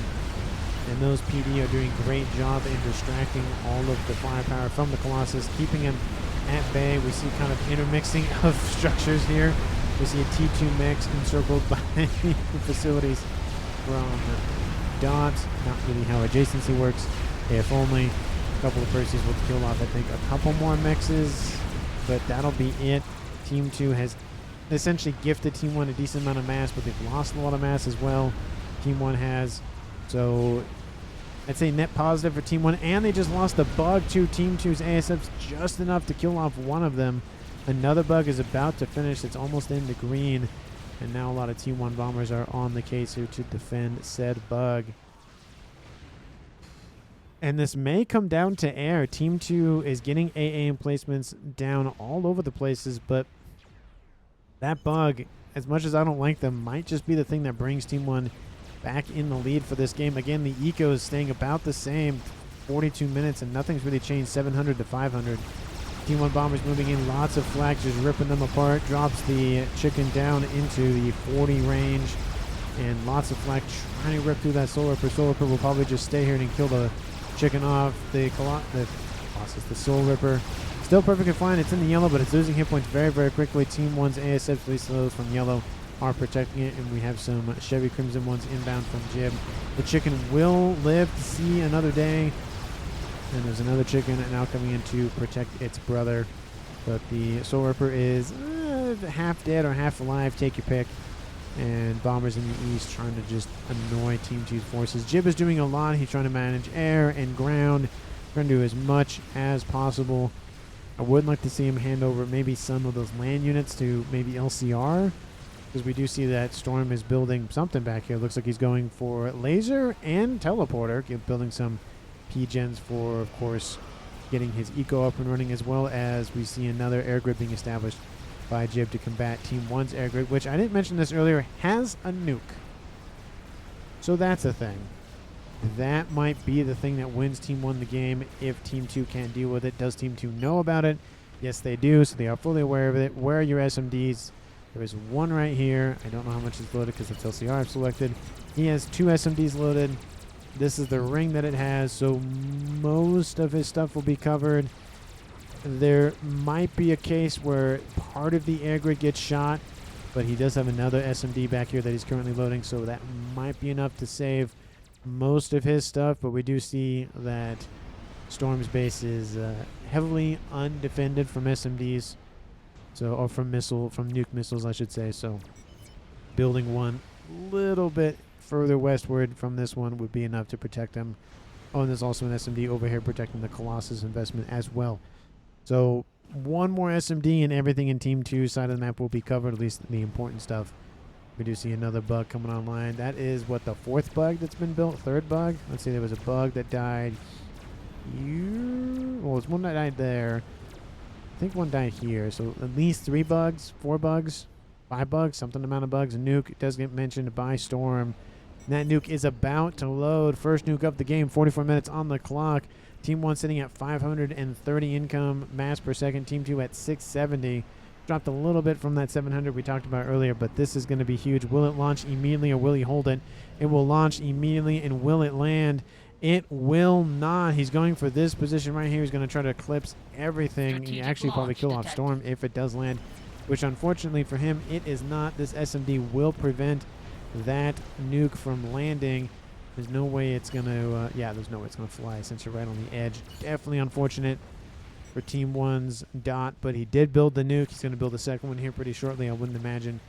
And those PD are doing a great job in distracting all of the firepower from the Colossus, keeping him at bay. We see kind of intermixing of structures here. We see a T2 mix encircled by facilities from Dot. Not really how adjacency works. If only a couple of Perseus will kill off, I think, a couple more mixes, but that'll be it. Team 2 has essentially gifted Team 1 a decent amount of mass, but they've lost a lot of mass as well. Team 1 has. So I'd say net positive for Team 1, and they just lost the Bug to Team 2's ASFs just enough to kill off one of them. Another Bug is about to finish. It's almost into green, and now a lot of Team 1 bombers are on the case here to defend said Bug. And this may come down to air. Team 2 is getting AA emplacements down all over the places, but that Bug, as much as I don't like them, might just be the thing that brings Team 1 back in the lead for this game. Again, the eco is staying about the same, 42 minutes, and nothing's really changed, 700 to 500. Team 1 bombers moving in. Lots of flags, just ripping them apart. Drops the chicken down into the 40 range. And lots of flag trying to rip through that Soul Ripper. Soul Ripper will probably just stay here and kill the chicken off. The Colossus, the Soul Ripper. Still perfectly fine. It's in the yellow, but it's losing hit points very, very quickly. Team 1's ASF police loads from yellow are protecting it, and we have some Chevy Crimson ones inbound from Jib. The chicken will live to see another day, and there's another chicken now coming in to protect its brother. But the Soul Ripper is half dead or half alive. Take your pick. And bombers in the east trying to just annoy Team 2's forces. Jib is doing a lot. He's trying to manage air and ground. Trying to do as much as possible. I would like to see him hand over maybe some of those land units to maybe LCR. Because we do see that Storm is building something back here. Looks like he's going for laser and teleporter. Building some P-gens for, of course, getting his eco up and running, as well as we see another air grid being established by Jib to combat Team 1's air grid, which I didn't mention this earlier, has a nuke. So that's a thing. That might be the thing that wins Team 1 the game if Team 2 can't deal with it. Does Team 2 know about it? Yes, they do, so they are fully aware of it. Where are your SMDs? There is one right here. I don't know how much is loaded because it's LCR I've selected. He has 2 SMDs loaded. This is the ring that it has, so most of his stuff will be covered. There might be a case where part of the air grid gets shot, but he does have another SMD back here that he's currently loading, so that might be enough to save most of his stuff. But we do see that Storm's base is heavily undefended from SMDs, or from nuke missiles, I should say. So building one little bit further westward from this one would be enough to protect him. Oh, and there's also an SMD over here protecting the Colossus investment as well. So one more SMD and everything in Team 2's side of the map will be covered, at least the important stuff. We do see another bug coming online. That is what, the 4th bug that's been built? 3rd bug? Let's see, there was a bug that died here. Well, it's one that died there. I think one died here. So at least 3 bugs, 4 bugs, 5 bugs, something amount of bugs. A nuke does get mentioned by Storm. And that nuke is about to load. First nuke of the game, 44 minutes on the clock. Team 1 sitting at 530 income mass per second. Team 2 at 670. Dropped a little bit from that 700 we talked about earlier, but this is going to be huge. Will it launch immediately or will he hold it? It will launch immediately, and will it land? It will not. He's going for this position right here. He's going to try to eclipse everything. He actually probably kill off Storm if it does land, which unfortunately for him, it is not. This SMD will prevent that nuke from landing. There's no way it's going to, there's no way it's going to fly since you're right on the edge. Definitely unfortunate for Team 1's Dot, but he did build the nuke. He's going to build a second one here pretty shortly, I wouldn't imagine.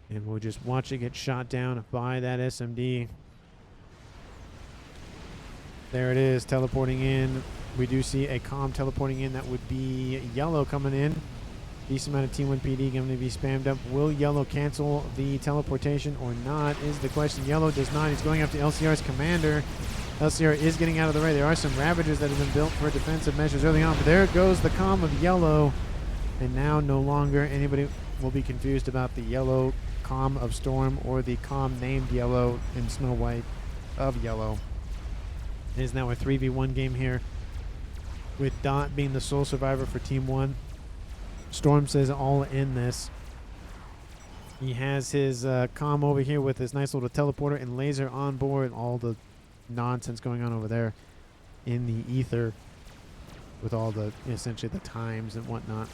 And we'll just watch it get shot down by that SMD. There it is, teleporting in. We do see a comm teleporting in. That would be yellow coming in. Decent amount of Team 1 PD going to be spammed up. Will yellow cancel the teleportation or not is the question. Yellow does not. He's going after LCR's commander. LCR is getting out of the way. There are some Ravagers that have been built for defensive measures early on, but there goes the comm of yellow. And now no longer anybody will be confused about the yellow comm of Storm or the comm named yellow in Snow White of yellow. It is now a 3v1 game here, with Dot being the sole survivor for Team 1. Storm says all in this. He has his comm over here with his nice little teleporter and laser on board. All the nonsense going on over there in the ether with all the, essentially the times and whatnot.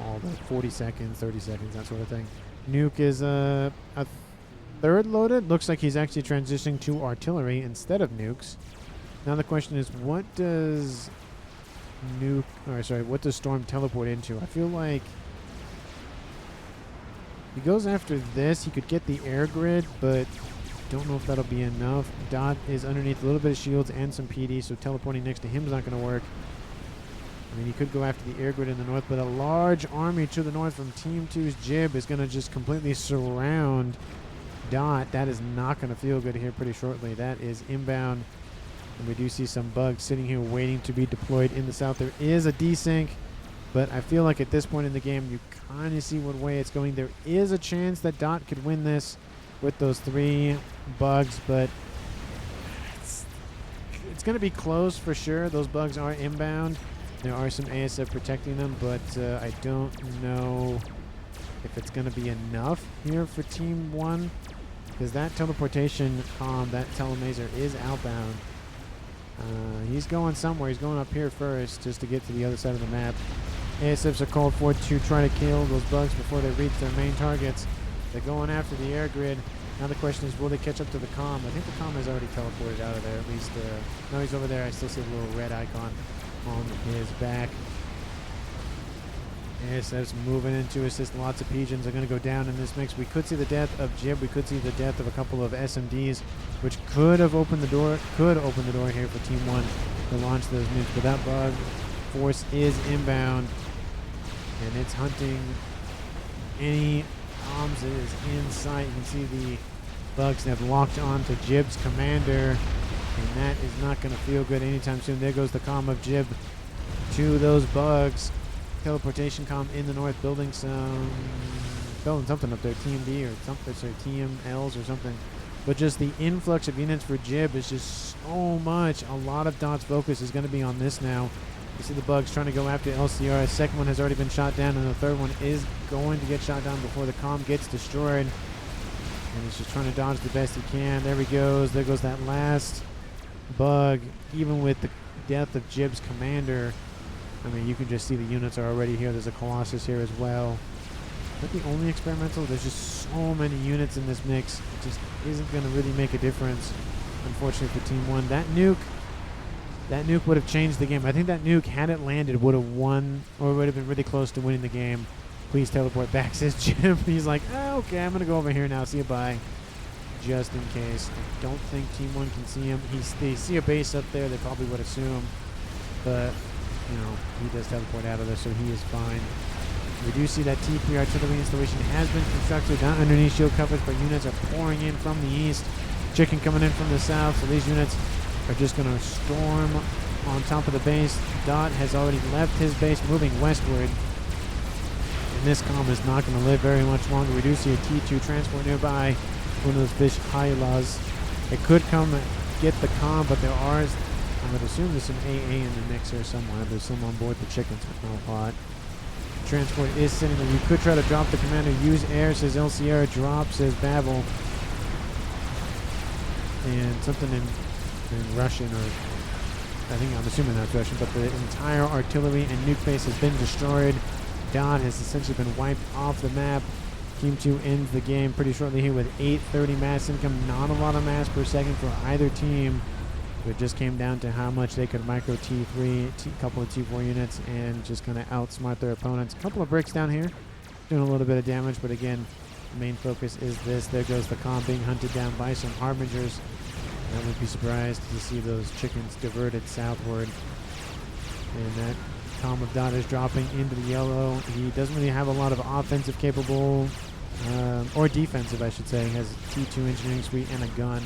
All the 40 seconds, 30 seconds, that sort of thing. Nuke is a 3rd loaded. Looks like he's actually transitioning to artillery instead of nukes. Now the question is, what does what does Storm teleport into? I feel like he goes after this. He could get the air grid, but don't know if that'll be enough. Dot is underneath a little bit of shields and some PD, so teleporting next to him is not going to work. I mean, he could go after the air grid in the north, but a large army to the north from Team 2's Jib is going to just completely surround Dot. That is not going to feel good here pretty shortly. That is inbound. And we do see some bugs sitting here waiting to be deployed in the south. There is a desync, but I feel like at this point in the game, you kind of see what way it's going. There is a chance that Dot could win this with those 3 bugs, but it's going to be close for sure. Those bugs are inbound. There are some ASF protecting them, but I don't know if it's going to be enough here for Team 1, because that teleportation that telemazer is outbound. He's going somewhere. He's going up here first just to get to the other side of the map. ASFs are called for to try to kill those bugs before they reach their main targets. They're going after the air grid. Now the question is, will they catch up to the comm? I think the comm has already teleported out of there. At least, no, he's over there. I still see a little red icon on his back. ASF's moving in to assist. Lots of pigeons are going to go down in this mix. We could see the death of Jib. We could see the death of a couple of SMDs, which could have opened the door. Could open the door here for Team 1 to launch those nukes. But that bug force is inbound, and it's hunting any comms that is in sight. You can see the bugs have locked on to Jib's commander, and that is not going to feel good anytime soon. There goes the comm of Jib to those bugs. Teleportation comm in the north, building something up there, TMD or something, sorry, TMLs or something. But just the influx of units for Jib is just so much. A lot of Dot's focus is going to be on this now. You see the bugs trying to go after LCR. The second one has already been shot down, and the third one is going to get shot down before the comm gets destroyed. And he's just trying to dodge the best he can. There he goes. There goes that last bug. Even with the death of Jib's commander, I mean, you can just see the units are already here. There's a Colossus here as well. Is that the only experimental? There's just so many units in this mix. It just isn't going to really make a difference, unfortunately, for Team 1. That nuke would have changed the game. I think that nuke, had it landed, would have won, or would have been really close to winning the game. Please teleport back, says Jim. He's like, oh, okay, I'm going to go over here now. See you, bye. Just in case. I don't think Team 1 can see him. They see a base up there, they probably would assume. But, you know, he does teleport out of there, so he is fine. We do see that T3 artillery installation has been constructed, not underneath shield coverage, but units are pouring in from the east. Chicken coming in from the south, so these units are just going to storm on top of the base. Dot has already left his base, moving westward. And this comm is not going to live very much longer. We do see a T2 transport nearby, one of those fish Hylas. It could come get the comm, but there are, I would assume there's some AA in the mix here somewhere. There's some on board the chickens, but not a lot. Transport is sitting there. You could try to drop the commander. Use air, says LCR. Drop, says Babel. And something in Russian, or I think, I'm assuming that's Russian, but the entire artillery and nuke base has been destroyed. Dot has essentially been wiped off the map. Team 2 ends the game pretty shortly here with 830 mass income. Not a lot of mass per second for either team. It just came down to how much they could micro T3, a couple of T4 units, and just kind of outsmart their opponents. A couple of bricks down here, doing a little bit of damage, but again, the main focus is this. There goes the comm being hunted down by some Harbingers. I wouldn't be surprised to see those chickens diverted southward. And that comm of Dot is dropping into the yellow. He doesn't really have a lot of offensive capable, or defensive, I should say. He has a T2 engineering suite and a gun.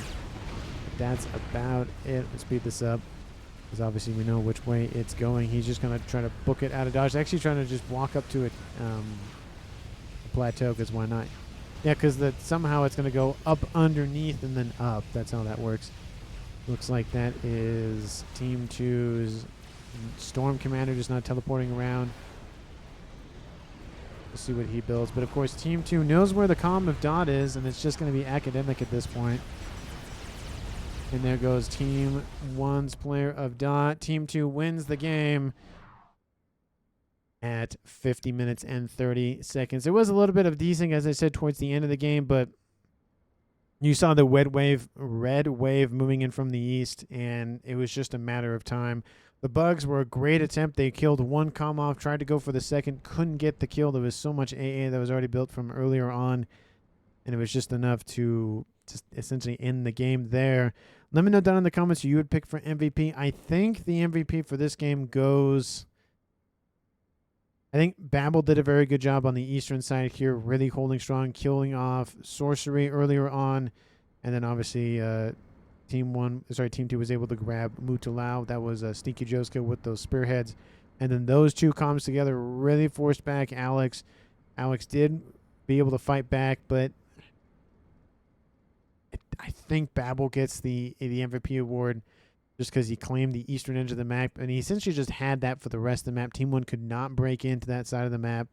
That's about it. Let's speed this up, because obviously we know which way it's going. He's just going to try to book it out of dodge. Actually trying to just walk up to it, a plateau, because why not? Yeah, because somehow it's going to go up underneath and then up. That's how that works. Looks like that is Team 2's Storm Commander just not teleporting around. We'll see what he builds. But of course, Team 2 knows where the comm of Dot is, and it's just going to be academic at this point. And there goes Team 1's player of Dot. Team 2 wins the game at 50 minutes and 30 seconds. There was a little bit of desync, as I said, towards the end of the game, but you saw the red wave moving in from the east, and it was just a matter of time. The bugs were a great attempt. They killed one comm off, tried to go for the second, couldn't get the kill. There was so much AA that was already built from earlier on, and it was just enough to just essentially end the game there. Let me know down in the comments who you would pick for MVP. I think the MVP for this game goes... I think Babel did a very good job on the eastern side here, really holding strong, killing off Sorcery earlier on. And then obviously Team 2 was able to grab Mutalau. That was Sneaky Joska with those spearheads. And then those two comms together really forced back Alex. Alex did be able to fight back, but I think Babel gets the MVP award. just because he claimed the eastern edge of the map, and he essentially just had that for the rest of the map. Team 1 could not break into that side of the map,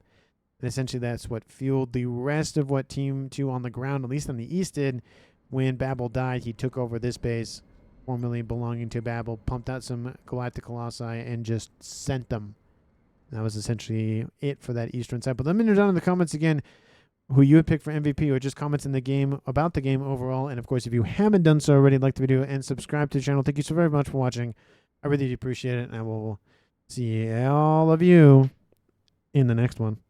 and essentially that's what fueled the rest of what Team 2 on the ground, at least on the east, did. When Babel died, he took over this base, formerly belonging to Babel, pumped out some Galactic Colossi, and just sent them. That was essentially it for that eastern side. But let me know down in the comments again who you would pick for MVP, or just comments in the game about the game overall. And of course, if you haven't done so already, like the video and subscribe to the channel. Thank you so very much for watching. I really do appreciate it, and I will see all of you in the next one.